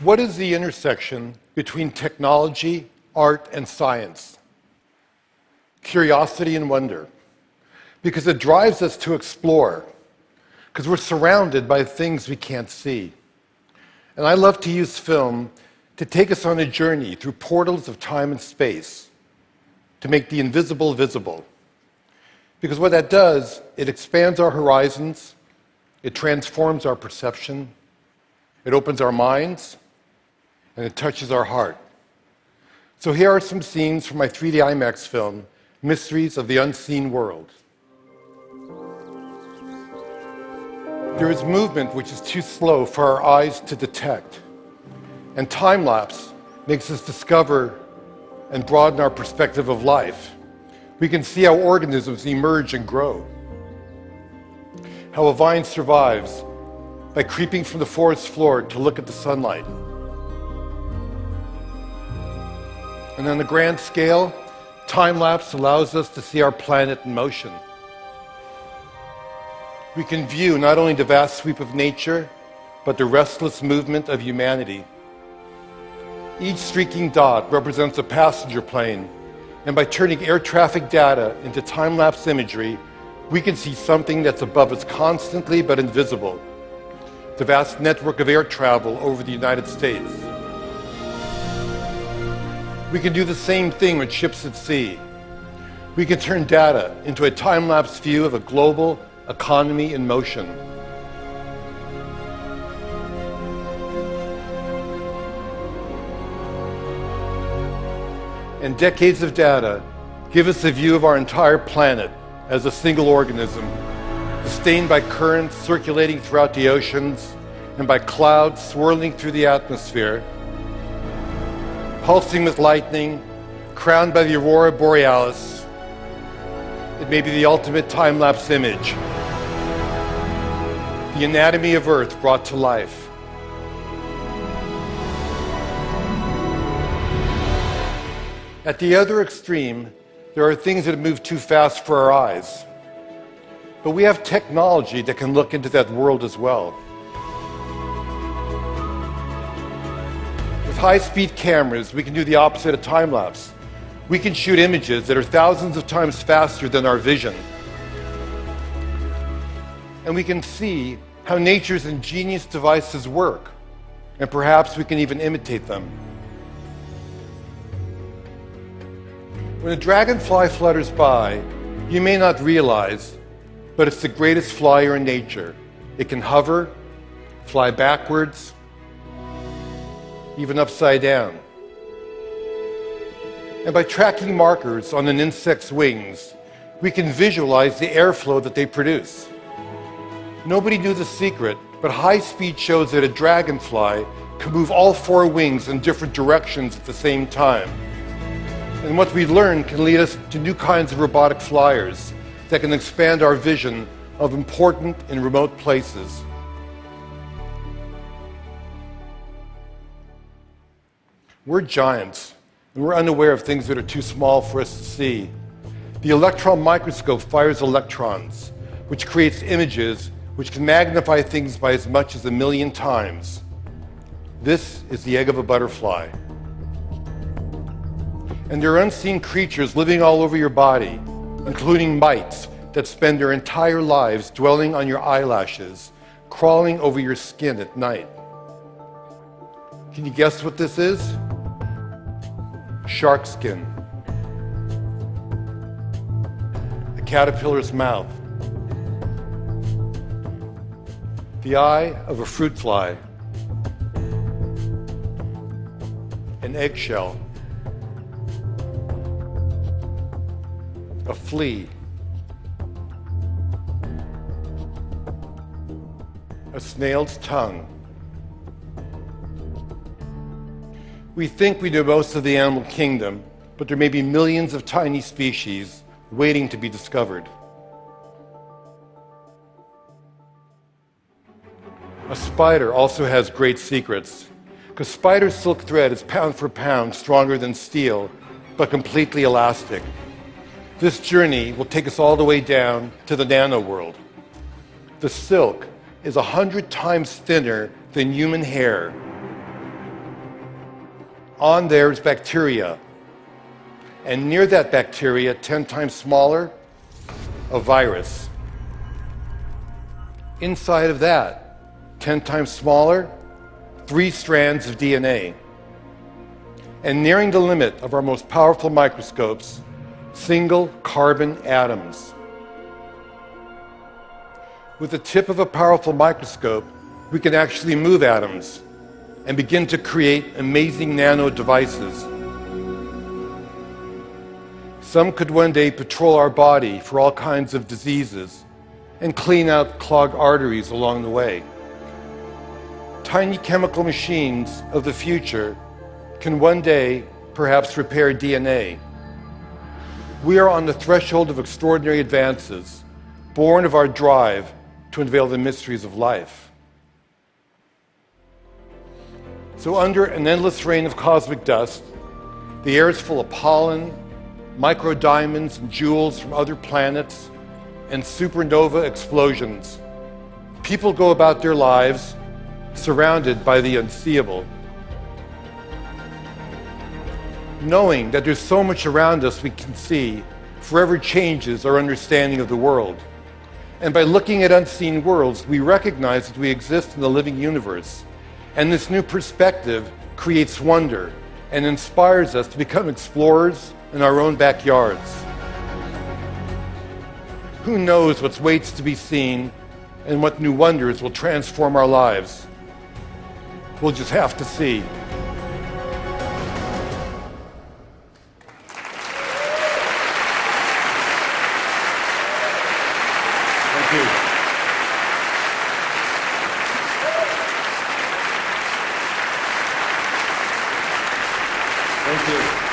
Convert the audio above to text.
What is the intersection between technology, art, and science? Curiosity and wonder. Because it drives us to explore. Because we're surrounded by things we can't see. And I love to use film to take us on a journey through portals of time and space, to make the invisible visible. Because what that does, it expands our horizons, it transforms our perception, it opens our minds, and it touches our heart. So here are some scenes from my 3D IMAX film, Mysteries of the Unseen World. There is movement which is too slow for our eyes to detect. And time-lapse makes us discover and broaden our perspective of life. We can see how organisms emerge and grow. How a vine survives by creeping from the forest floor to look at the sunlight. And on a grand scale, time-lapse allows us to see our planet in motion. We can view not only the vast sweep of nature, but the restless movement of humanity. Each streaking dot represents a passenger plane, and by turning air traffic data into time-lapse imagery, we can see something that's above us constantly but invisible. The vast network of air travel over the United States. We can do the same thing with ships at sea. We can turn data into a time-lapse view of a global economy in motion. And decades of data give us a view of our entire planet as a single organism, sustained by currents circulating throughout the oceans and by clouds swirling through the atmosphere, pulsing with lightning, crowned by the aurora borealis. It may be the ultimate time-lapse image. The anatomy of Earth brought to life. At the other extreme, there are things that move too fast for our eyes. But we have technology that can look into that world as well. With high-speed cameras, we can do the opposite of time-lapse. We can shoot images that are thousands of times faster than our vision. And we can see how nature's ingenious devices work, and perhaps we can even imitate them. When a dragonfly flutters by, you may not realize, but it's the greatest flyer in nature. It can hover, fly backwards, even upside down. And by tracking markers on an insect's wings, we can visualize the airflow that they produce. Nobody knew the secret, but high speed shows that a dragonfly can move all four wings in different directions at the same time. And what we learn can lead us to new kinds of robotic flyers that can expand our vision of important and remote places. We're giants, and we're unaware of things that are too small for us to see. The electron microscope fires electrons, which creates images which can magnify things by as much as 1,000,000 times. This is the egg of a butterfly. And there are unseen creatures living all over your body, including mites that spend their entire lives dwelling on your eyelashes, crawling over your skin at night. Can you guess what this is? Shark skin. A caterpillar's mouth. The eye of a fruit fly. An eggshell. A flea. A snail's tongue. We think we know most of the animal kingdom, but there may be millions of tiny species waiting to be discovered. A spider also has great secrets, because spider silk thread is pound for pound stronger than steel, but completely elastic. This journey will take us all the way down to the nano world. The silk is 100 times thinner than human hair, On there is bacteria. And near that bacteria, 10 times smaller, a virus. Inside of that, 10 times smaller, 3 strands of DNA. And nearing the limit of our most powerful microscopes, single carbon atoms. With the tip of a powerful microscope, we can actually move atoms and begin to create amazing nano devices. Some could one day patrol our body for all kinds of diseases and clean out clogged arteries along the way. Tiny chemical machines of the future can one day perhaps repair DNA. We are on the threshold of extraordinary advances, born of our drive to unveil the mysteries of life. So under an endless rain of cosmic dust, the air is full of pollen, microdiamonds and jewels from other planets, and supernova explosions. People go about their lives surrounded by the unseeable, knowing that there's so much around us we can see forever changes our understanding of the world. And by looking at unseen worlds, we recognize that we exist in the living universe. And this new perspective creates wonder and inspires us to become explorers in our own backyards. Who knows what waits to be seen and what new wonders will transform our lives? We'll just have to see. Thank you. Thank you.